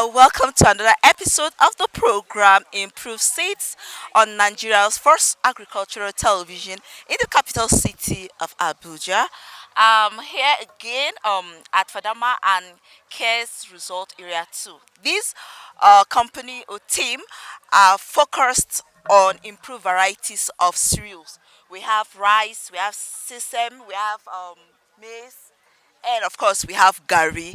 and welcome to another episode of the program Improve States on Nigeria's first agricultural television in the capital city of Abuja. Here again at Fadama and Cares Resort Area 2. This company or team are focused on improved varieties of cereals. We have rice, we have sesame, we have maize, and of course, we have Gary.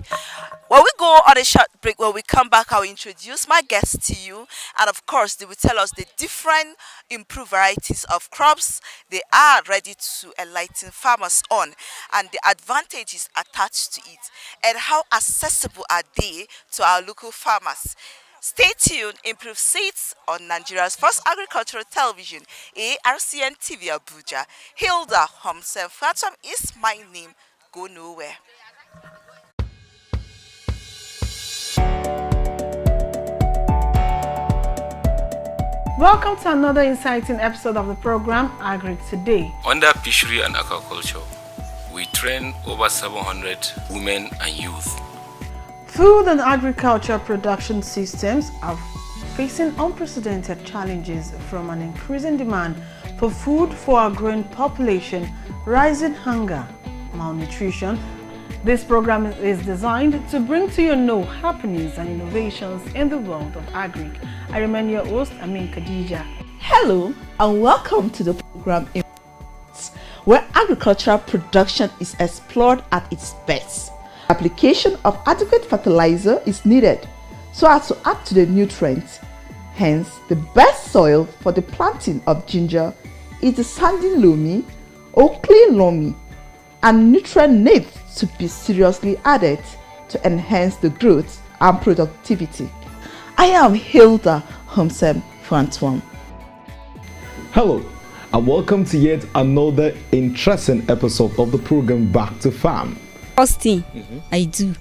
When we go on a short break, when we come back, I'll introduce my guests to you. And of course, they will tell us the different improved varieties of crops they are ready to enlighten farmers on and the advantages attached to it and how accessible are they to our local farmers. Stay tuned, Improve Seats on Nigeria's first agricultural television, ARCN TV Abuja. Hilda Homsen Fatum is my name. Go nowhere. Welcome to another exciting episode of the program Agri Today. Under fishery and aquaculture, we train over 700 women and youth. Food and agriculture production systems are facing unprecedented challenges from an increasing demand for food for our growing population, rising hunger, malnutrition. This program is designed to bring to you new happenings and innovations in the world of agri. I remain your host, Amin Khadija. Hello and welcome to the program where agricultural production is explored at its best. Application of adequate fertilizer is needed so as to add to the nutrients. Hence, the best soil for the planting of ginger is the sandy loamy or clay loamy, and nutrient needs to be seriously added to enhance the growth and productivity. I am Hilda Homsem Frantuan. Hello and welcome to yet another interesting episode of the program Back to Farm. First thing I do,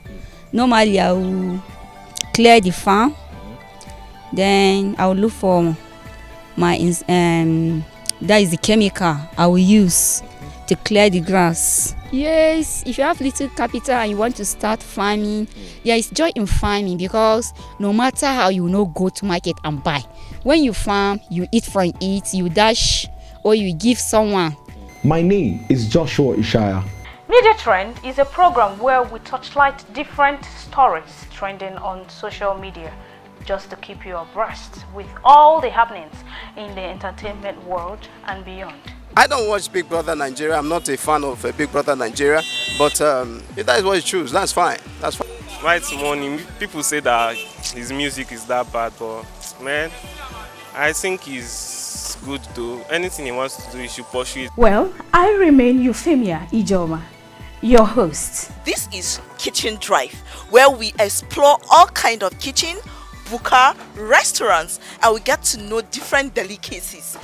normally I will clear the farm, then I will look for my that is the chemical I will use to clear the grass. Yes, if you have little capital and you want to start farming, there is joy in farming because no matter how you go to market and buy, when you farm, you eat from it, you dash or you give someone. My name is Joshua Ishaya. Media Trend is a program where we touchlight different stories trending on social media just to keep you abreast with all the happenings in the entertainment world and beyond. I don't watch Big Brother Nigeria. I'm not a fan of Big Brother Nigeria, but if that is what you choose, that's fine. That's fine. Right morning, people say that his music is that bad, but man, I think he's good though. Anything he wants to do, he should pursue it. Well, I remain Euphemia Ijoma, your host. This is Kitchen Drive, where we explore all kind of kitchen, buka, restaurants, and we get to know different delicacies.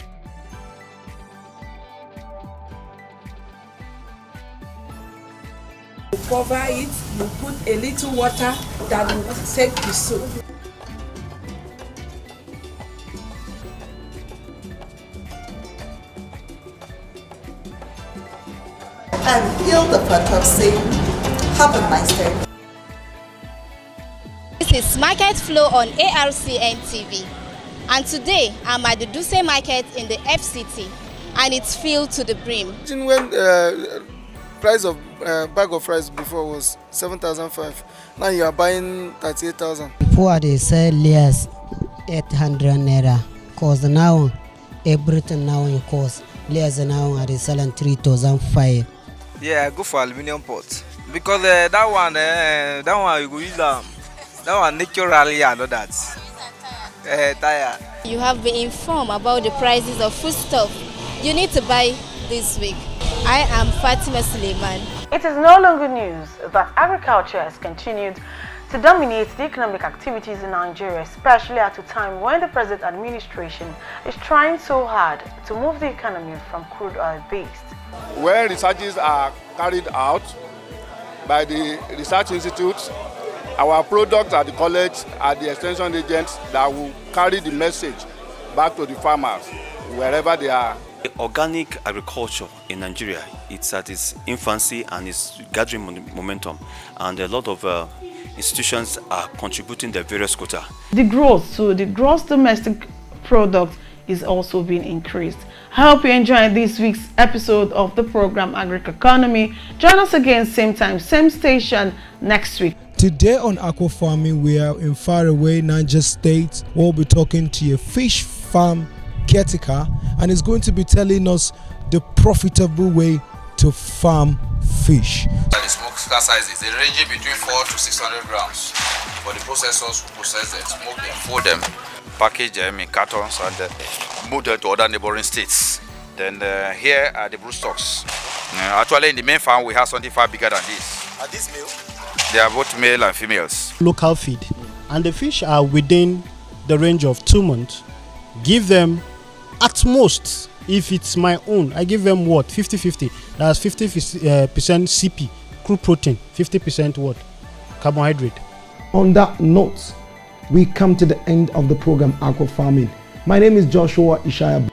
You cover it, you put a little water that will take the soup. And Hilda Frantuan saying, have a nice day. This is Market Flow on ARCN TV, and today I'm at the Duse Market in the FCT, and it's filled to the brim. When price of bag of rice before was 7,500, now you are buying 38,000. Before they sell less 800 naira, cause now everything now in cost less now are they selling 3,500. Yeah, I go for aluminum pot because that one you go use that one naturally and all that. Tire. You have been informed about the prices of foodstuff you need to buy this week. I am Fatima Suleiman. It is no longer news that agriculture has continued to dominate the economic activities in Nigeria, especially at a time when the present administration is trying so hard to move the economy from crude oil based. Where researches are carried out by the research institutes, our products at the college are the extension agents that will carry the message back to the farmers wherever they are. Organic agriculture in Nigeria, it's at its infancy and it's gathering momentum, and a lot of institutions are contributing their various quota. The gross domestic product is also being increased. I hope you enjoyed this week's episode of the program Agric Economy. Join us again, same time, same station next week. Today on Aqua Farming, we are in faraway Niger State. We'll be talking to a fish farm caretaker, and he's going to be telling us the profitable way to farm fish. The smoke size is ranging between 400 to 600 grams. For the processors who process them, smoke them, fold them, package them in cartons, and move them to other neighboring states. Then here are the broodstocks. Actually, in the main farm, we have something far bigger than this. Are these male? They are both male and females. Local feed, and the fish are within the range of 2 months. Give them at most, if it's my own, I give them what? 50-50. That's 50% CP, crude protein, 50% what? Carbohydrate. On that note, we come to the end of the program Aqua Farming. My name is Joshua Ishaya.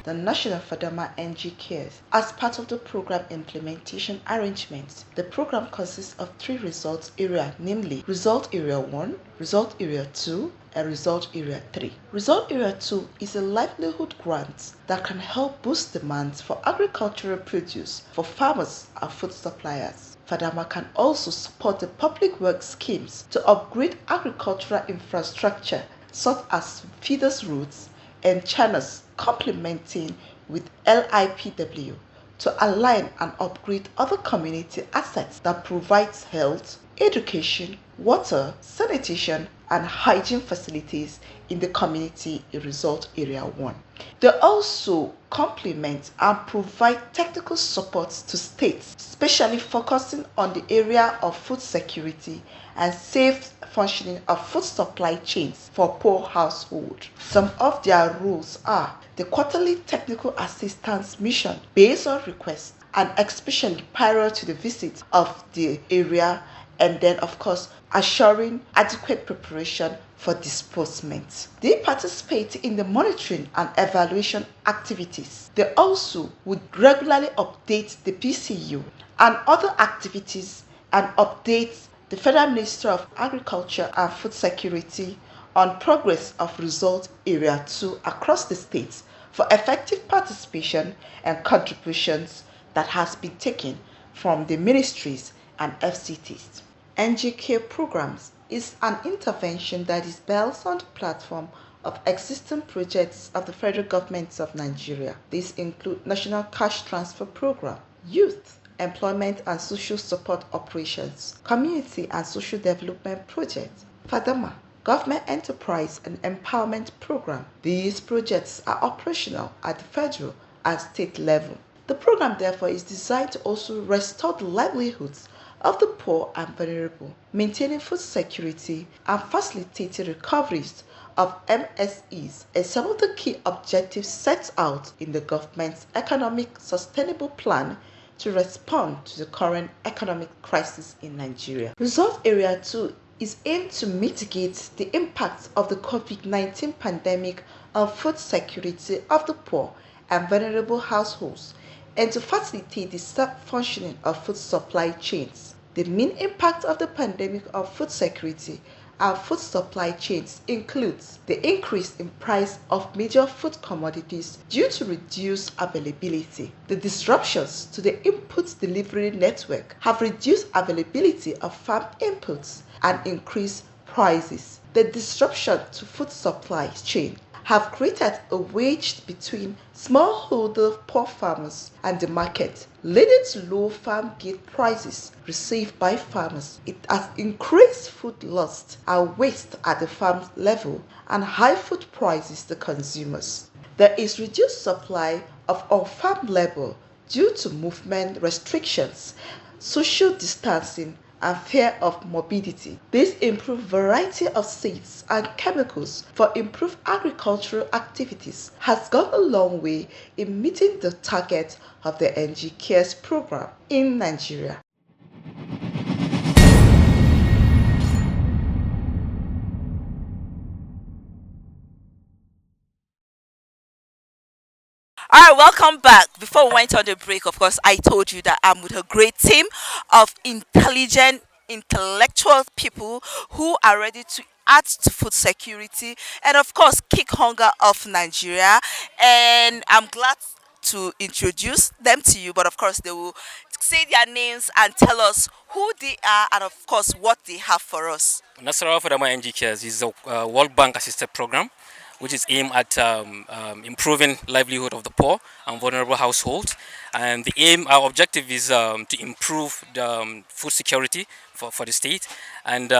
The National Fadama NG Cares. As part of the program implementation arrangements, the program consists of 3 result areas, namely Result Area 1, Result Area 2, and Result Area 3. Result Area 2 is a livelihood grant that can help boost demand for agricultural produce for farmers and food suppliers. Fadama can also support the public works schemes to upgrade agricultural infrastructure such as feeders routes and channels, complementing with LIPW to align and upgrade other community assets that provides health, education, water, sanitation, and hygiene facilities in the community in Result Area 1. They also complement and provide technical support to states, especially focusing on the area of food security and safe functioning of food supply chains for poor households. Some of their roles are the quarterly technical assistance mission based on request and especially prior to the visit of the area, and then of course assuring adequate preparation for disbursement. They participate in the monitoring and evaluation activities. They also would regularly update the PCU and other activities and update the Federal Ministry of Agriculture and Food Security on progress of Result Area 2 across the states for effective participation and contributions that has been taken from the ministries and FCTs. NGK programs is an intervention that is built on the platform of existing projects of the federal government of Nigeria. These include National Cash Transfer Program, Youth, Employment and Social Support Operations, Community and Social Development Project, Fadama, Government Enterprise and Empowerment Program. These projects are operational at the federal and state level. The program therefore is designed to also restore the livelihoods of the poor and vulnerable, maintaining food security and facilitating recoveries of MSEs, and some of the key objectives set out in the government's Economic Sustainable Plan to respond to the current economic crisis in Nigeria. Result Area 2 is aimed to mitigate the impact of the COVID-19 pandemic on food security of the poor and vulnerable households, and to facilitate the functioning of food supply chains. The main impact of the pandemic on food security and food supply chains includes the increase in price of major food commodities due to reduced availability. The disruptions to the input delivery network have reduced availability of farm inputs and increased prices. The disruption to food supply chain have created a wedge between smallholder poor farmers and the market, leading to low farm gate prices received by farmers. It has increased food loss and waste at the farm level and high food prices to consumers. There is reduced supply of on-farm labor due to movement restrictions, social distancing, and fear of morbidity. This improved variety of seeds and chemicals for improved agricultural activities has gone a long way in meeting the target of the NG Cares program in Nigeria. All right, welcome back. Before we went on the break, of course, I told you that I'm with a great team of intelligent, intellectual people who are ready to add to food security and, of course, kick hunger off Nigeria. And I'm glad to introduce them to you, but of course, they will say their names and tell us who they are and, of course, what they have for us. Nasarawa Fadama NG Cares is a World Bank assisted program which is aimed at improving livelihood of the poor and vulnerable households. And our objective is to improve the food security for the state and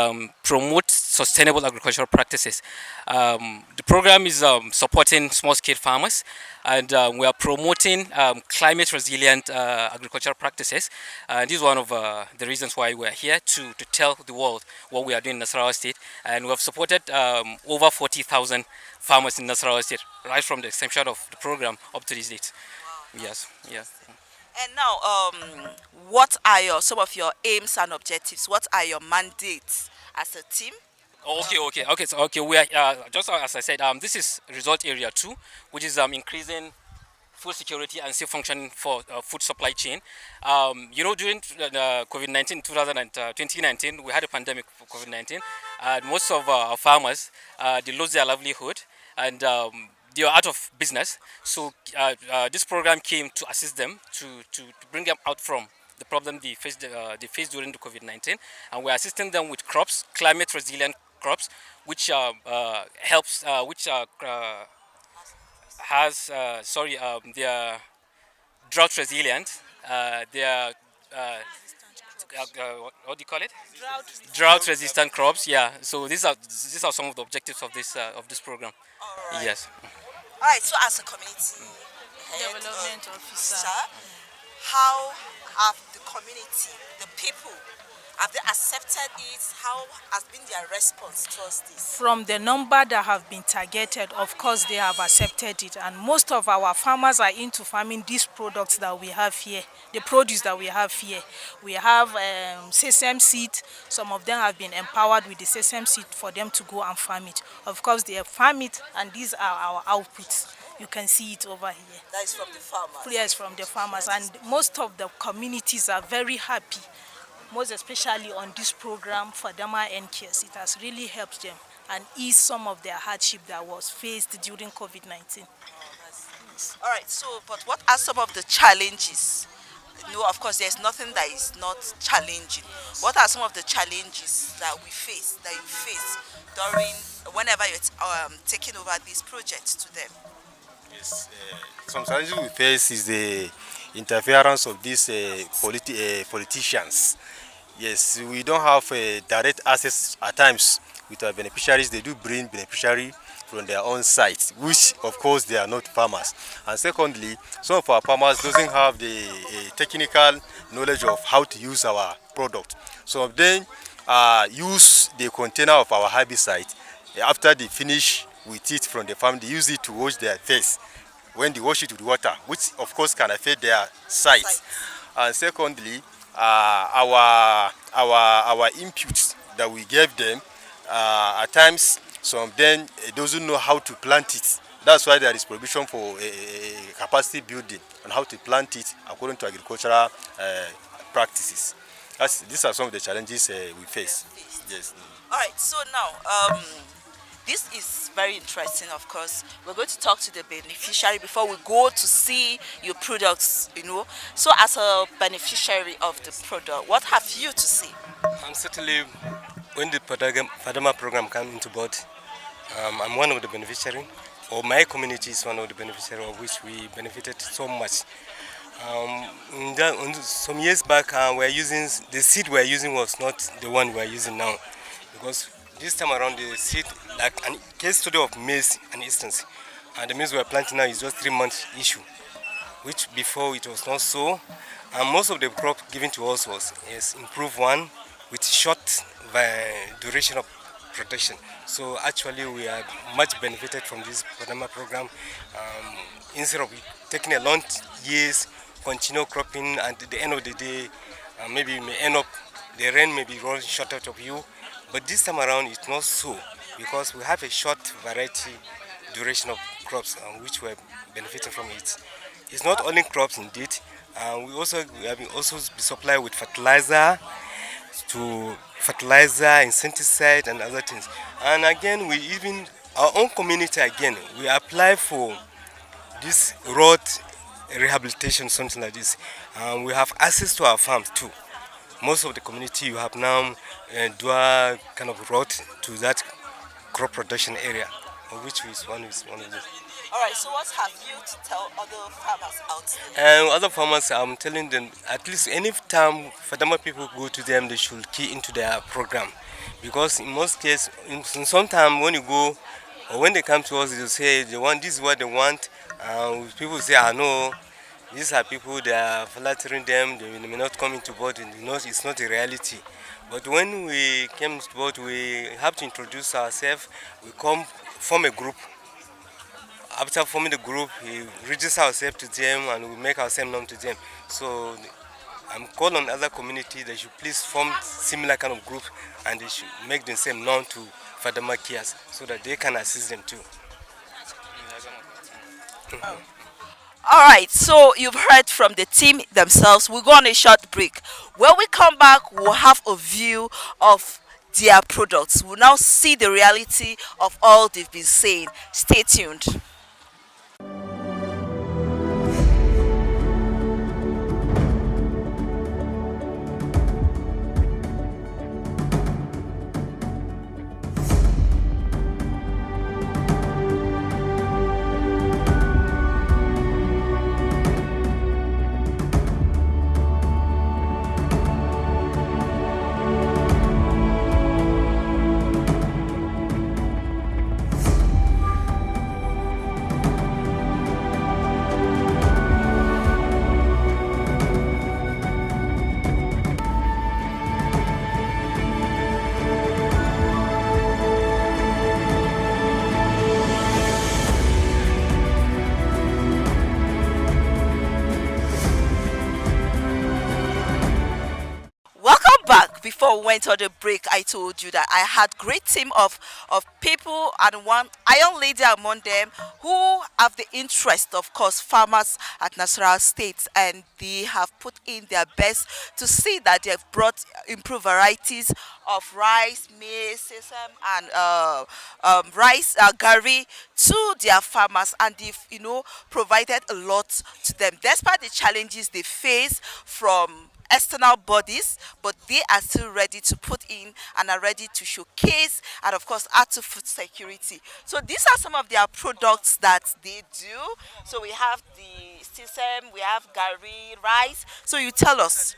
promote sustainable agricultural practices. The program is supporting small-scale farmers, and we are promoting climate resilient agricultural practices. This is one of the reasons why we are here to tell the world what we are doing in Nasarawa State. And we have supported over 40,000 farmers in Nasarawa State, right from the inception of the program up to this date. Yes, yes. And now, what are some of your aims and objectives? What are your mandates as a team? Okay. We are just as I said. This is result area 2, which is increasing food security and safe functioning for food supply chain. During COVID-19, 2019, we had a pandemic for COVID-19. Most of our farmers, they lost their livelihood, and they are out of business. So this program came to assist them, to bring them out from the problem they faced during the COVID-19. And we're assisting them with crops, climate resilient crops, which helps, which has they are drought resilient. They are what do you call it? Drought resistant crops. Yeah. So these are some of the objectives of this program. Right. Yes. All right. So as a community Development officer, how have the community, the people, have they accepted it? How has been their response towards this? from the number that have been targeted, of course they have accepted it, and most of our farmers are into farming these products that we have here, the produce that we have here. We have sesame seed. Some of them have been empowered with the sesame seed for them to go and farm it. Of course they farm it, and these are our outputs. You can see it over here. That is from the farmers. Yes, from the farmers, and most of the communities are very happy, most especially on this program Fadama NKS. It has really helped them and eased some of their hardship that was faced during COVID-19. All right. So, but what are some of the challenges? No, of course, there's nothing that is not challenging. What are some of the challenges that you face during whenever you're taking over this project to them? Yes, some challenges we face is the interference of these politicians. Yes, we don't have direct access at times with our beneficiaries. They do bring beneficiary from their own sites, which of course they are not farmers. And secondly, some of our farmers doesn't have the technical knowledge of how to use our product. Some of them use the container of our herbicide. After they finish with it from the farm, they use it to wash their face when they wash it with water, which of course can affect their sight. And secondly, our inputs that we gave them, at times some of them doesn't know how to plant it. That's why there is provision for capacity building on how to plant it according to agricultural practices. These are some of the challenges we face. Yes. All right. So now, this is very interesting. Of course, we're going to talk to the beneficiary before we go to see your products. So as a beneficiary of the product, what have you to say? Certainly, when the Fadama program came into board, I'm one of the beneficiaries, or my community is one of the beneficiaries, of which we benefited so much. Some years back, the seed we are using was not the one we are using now, because this time around the seed, like a case study of maize and instance, and the maize we are planting now is just 3 months issue, which before it was not so. And most of the crop given to us was improved one with short duration of protection. So actually we are much benefited from this Fadama program. Instead of taking a long years, continue cropping, and at the end of the day, maybe you may end up, the rain may be running short out of you. But this time around it's not so, because we have a short variety duration of crops which were benefiting from it. It's not only crops indeed. We have been also be supplied with fertilizer, insecticide, and other things. And again, we even our own community again we apply for this road rehabilitation, something like this. We have access to our farms too. Most of the community you have now do a kind of road to that crop production area, which is one of those. All right. So what have you to tell other farmers out there? And other farmers, I'm telling them at least any time Fadama people go to them, they should key into their program, because in most cases, in some time when you go or when they come to us, they say they want this is what they want. People say, I know these are people that are flattering them. They may not come into board. It's not a reality. But when we came to board, we have to introduce ourselves. We come form a group. After forming the group, we register ourselves to them and we make ourselves known to them. So I'm calling on other communities they should please form similar kind of group and they should make themselves known to Fadama Kias so that they can assist them too. All right, so you've heard from the team themselves. We'll go on a short break. When we come back, we'll have a view of their products. We'll now see the reality of all they've been saying. Stay tuned. Welcome back. Before we went on the break, I told you that I had great team of people and one iron lady among them who have the interest, of course, farmers at Nasarawa State, and they have put in their best to see that they have brought improved varieties of rice, maize, sesame, and rice, gari to their farmers, and they've provided a lot to them despite the challenges they face from external bodies, but they are still ready to put in and are ready to showcase and of course add to food security. So these are some of their products that they do. So we have the sesame, we have gari, rice. So you tell us,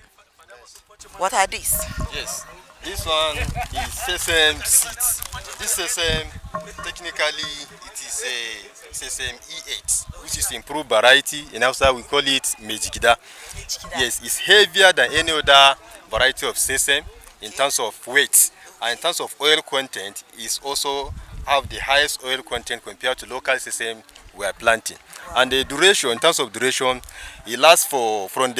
what are these? Yes, this one is sesame seeds. This sesame, technically, it is a sesame E8, which is improved variety. In Hausa, we call it Mejikida. Yes, it's heavier than any other variety of sesame in terms of weight. And in terms of oil content, it also have the highest oil content compared to local sesame we are planting. And the duration, in terms of duration, it lasts for from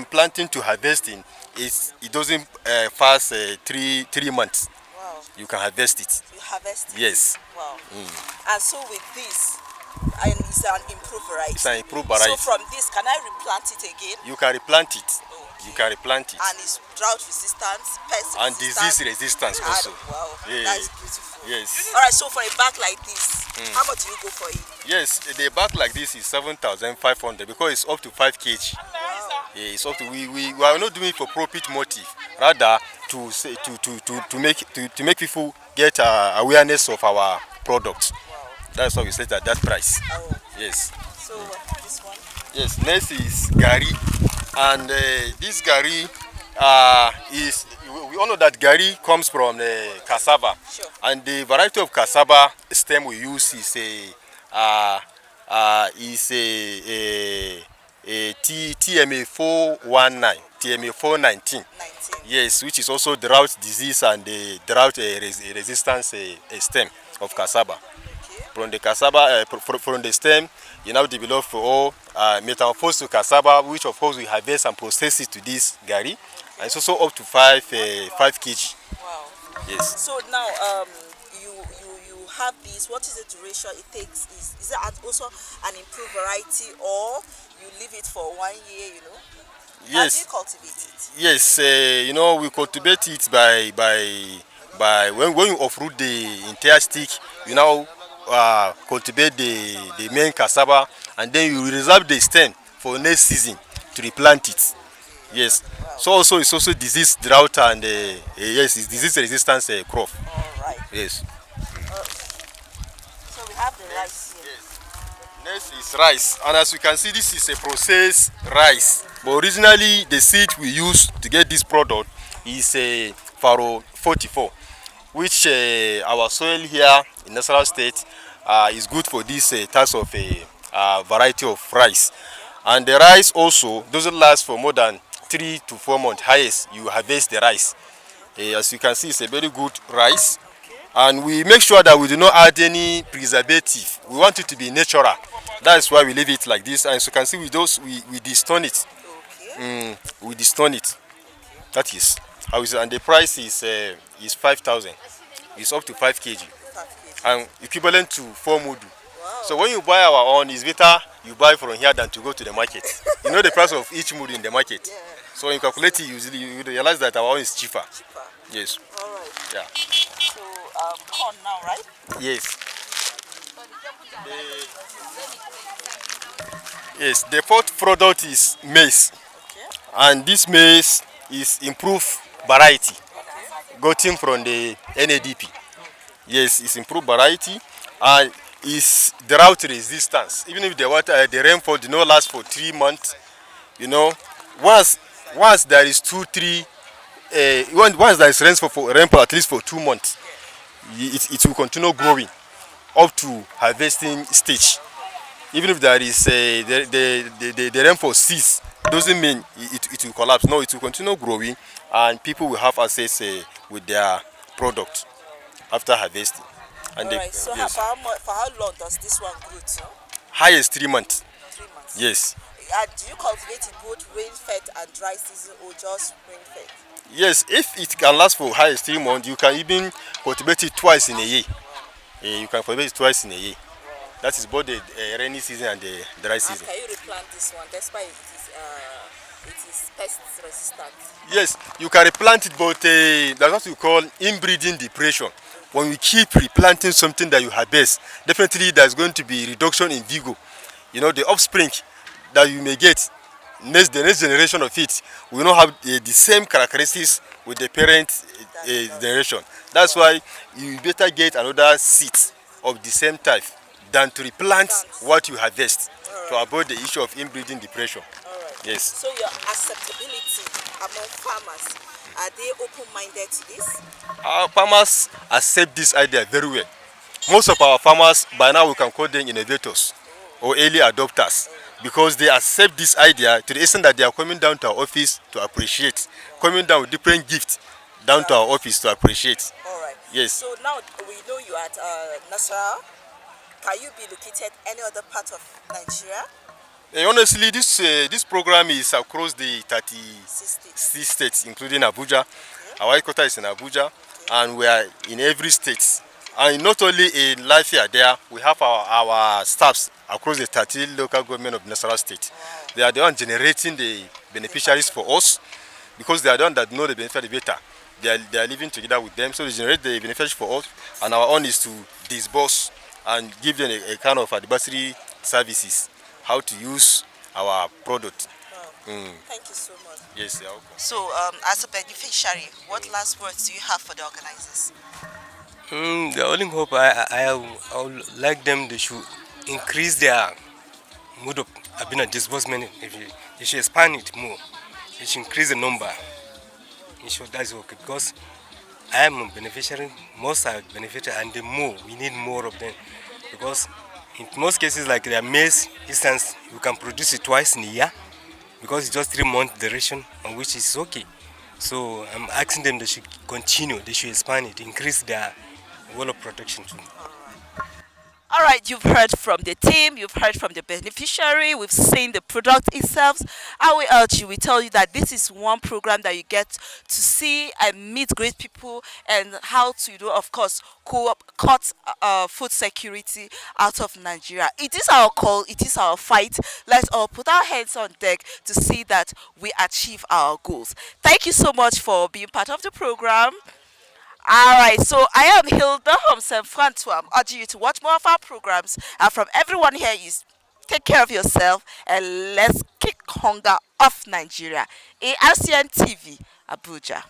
planting to harvesting. It doesn't pass 3 months. Wow. You can harvest it. You harvest it? Yes. Wow. And so with this, and it's an improved variety. It's an improved variety. So from this, can I replant it again? You can replant it. Okay. You can replant it. And it's drought resistant, pest and resistant, disease resistance also. Wow, yeah. that's beautiful. Yes. All right, so for a bag like this, how much do you go for it? Yes, the bag like this is 7,500 because it's up to 5 kg. Wow. Yeah, it's up to we are not doing it for profit motive, rather to make people get awareness of our products. Wow. That's why we set at that price. Oh. Yes. So this one? Yes, next is gari, and this gari is, we all know that gari comes from cassava. Sure. And the variety of cassava stem we use is a TMA 419, TMA 419. Yes, which is also drought disease and the drought resistance stem of cassava. Okay. From the cassava, from the stem, you now develop all metamorphose to cassava, which of course we harvest and process it to this gari. And it's also up to 5 kg. Wow. Yes. So now you have this, what is the duration it takes? Is it also an improved variety, or you leave it for 1 year, How do you Yes, cultivate it? yes. We cultivate it by when you uproot the entire stick, you now cultivate the main cassava, and then you reserve the stem for next season to replant it. Yes. So also it's also disease drought and yes, it's disease resistance crop. All right. Yes. So we have the rice here. Next is rice, and as you can see, this is a processed rice. But originally, the seed we used to get this product is a Faro 44, which our soil here in Nasarawa State is good for this types of variety of rice. And the rice also doesn't last for more than 3 to 4 months. Highest, you harvest the rice. As you can see, it's a very good rice. And we make sure that we do not add any preservative. We want it to be natural. That's why we leave it like this. And as you can see, we destone it. We destone it. That is how is, and the price is 5,000. It's up to 5 kg, and equivalent to 4 mudu. So when you buy our own, it's better you buy from here than to go to the market. You know the price of each mudu in the market. So when you calculate it, usually you realize that our own is cheaper. Yes. All right. Yeah. So corn now, right? Yes. Yes. The fourth product is maize, and this maize is improved variety, gotten from the NADP. Yes, it's improved variety, and is drought resistance. Even if the rainfall did not last for 3 months, once there is 2, 3, once there is rainfall at least for 2 months, it will continue growing up to harvesting stage. Even if there is the rainfall cease, doesn't mean it will collapse. No, it will continue growing, and people will have access with their product after harvesting. And Alright, so yes. for how long does this one grow to? Highest 3 months. 3 months. Yes. Do you cultivate it both rain-fed and dry season, or just rain-fed? Yes, if it can last for highest 3 months, you can even cultivate it twice in a year. You can cultivate it twice in a year. That is both the rainy season and the dry season. Can you replant this one despite it is pest resistant? Yes, you can replant it, but that's what we call inbreeding depression. When we keep replanting something that you harvest, definitely there's going to be reduction in vigor. The offspring that you may get, the next generation of it will not have the same characteristics with the parent generation. That's why you better get another seed of the same type than to replant what you harvest, to avoid the issue of inbreeding depression. Yes. So your acceptability among farmers, are they open-minded to this? Our farmers accept this idea very well. Most of our farmers, by now we can call them innovators or early adopters, because they accept this idea to the extent that they are coming down to our office to appreciate, coming down with different gifts down to our office to appreciate. All right. Yes. So now we know you are at Nasarawa. Can you be located any other part of Nigeria? Honestly, this program is across the 36 states, including Abuja. Our headquarters is in Abuja, and we are in every state. And not only in Lafia, there we have our staffs across the 30 local government of Nasarawa State. They are the ones generating the beneficiaries for us, because they are the ones that know the beneficiary better. They are living together with them, so they generate the beneficiaries for us, and our own is to disburse and give them a kind of advisory services, how to use our product. Thank you so much. Yes, you're welcome. So, as a beneficiary, what last words do you have for the organizers? The only hope I would like them, they should increase their mode of disbursement. They should expand it more. They should increase the number. That's okay, because I am a beneficiary, most are beneficiaries, and the more, we need more of them. Because in most cases, like their maize instance, you can produce it twice in a year, because it's just 3 month duration, on which is okay. So I'm asking them they should continue, they should expand it, increase their wall of production too. All right, you've heard from the team, you've heard from the beneficiary, we've seen the product itself. I will urge you, we tell you that this is one program that you get to see and meet great people and how to, of course, cut food security out of Nigeria. It is our call, it is our fight. Let's all put our heads on deck to see that we achieve our goals. Thank you so much for being part of the program. All right, so I am Hilda Homsen Francois. I'm urging you to watch more of our programs. And from everyone here is take care of yourself and let's kick hunger off Nigeria. ARCN TV, Abuja.